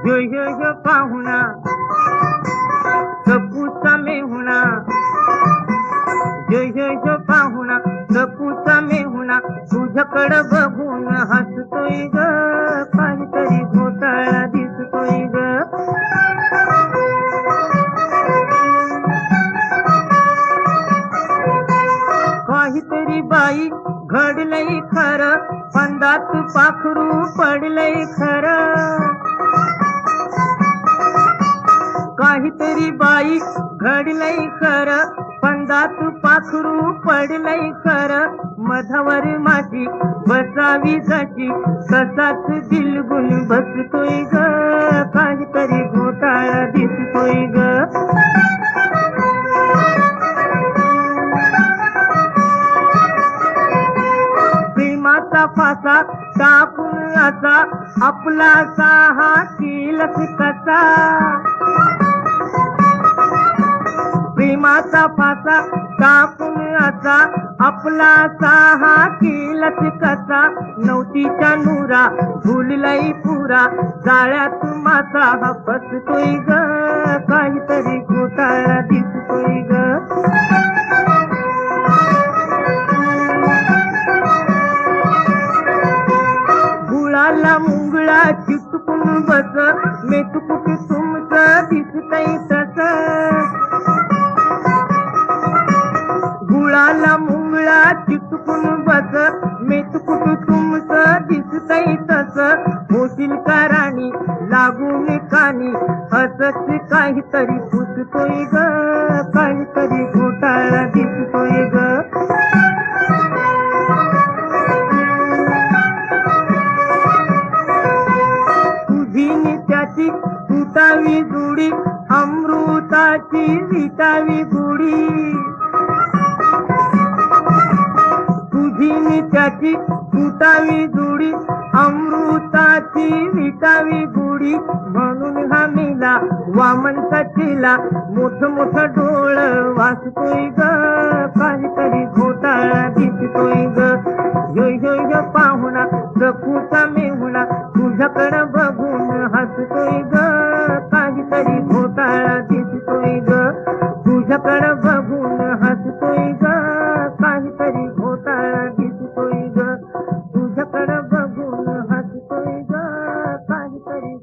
यो पाहुणा कपूचा मेहुणा, यो पाहुणा कपूचा मेहुणा, तुझ्याकडं बघून हसतोय ग, काहीतरी घोटाळा दिसतोय ग. काहीतरी बाई घडलंय खरं, फंदात पाखरू पडलंय खरं. काहीतरी बाई घडलंय खरं, फंदात पाखरू पडलंय खरं. मधावर माशी बसावी जशी, तसाच दिलगुन बसतोय ग, काहीतरी घोटाळा दिसतोय ग. प्रेमाचा फासा टाकून असा, आपला साहा केलस कसा. प्रेमाचा फासा टाकून असा, आपला साहा केलस कसा. नवतीच्या नूरा झुललाय पुरा, जाळ्यात मासा बसतोय ग, काहीतरी घोटाळा दिसतोय ग. गुळाला मुंगळा चिटकून बस, मेतकुट तुमचं दिसतंय तसं. गुळाला मुंगळा चिटकून बस, मेतकुट तुमचं दिसतंय तसं. होशील का राणी लागून कानी, असंच काहीतरी पुसतोय ग, काहीतरी घोटाळा दिसतोय ग. तुझी त्याची तुटावी जुडी, अमृताची विटावी गुढी. तुझी त्याची तुटावी जुडी, अमृताची विटावी गुढी. म्हणून हा मेला वामनचा चेला, मोठ मोठ डोळ वाचतोय ग, काहीतरी घोटाळा दिसतोय ग. यो पाहुणा कपूचा मेहुणा, तुझ्याकडं बघून हसतोय ग, काहीतरी घोटाळा दिसतोय ग. तुझ्याकडं बघून हसतोय ग, काहीतरी घोटाळा दिसतोय ग. तुझ्याकडं बघून हसतोय ग, काहीतरी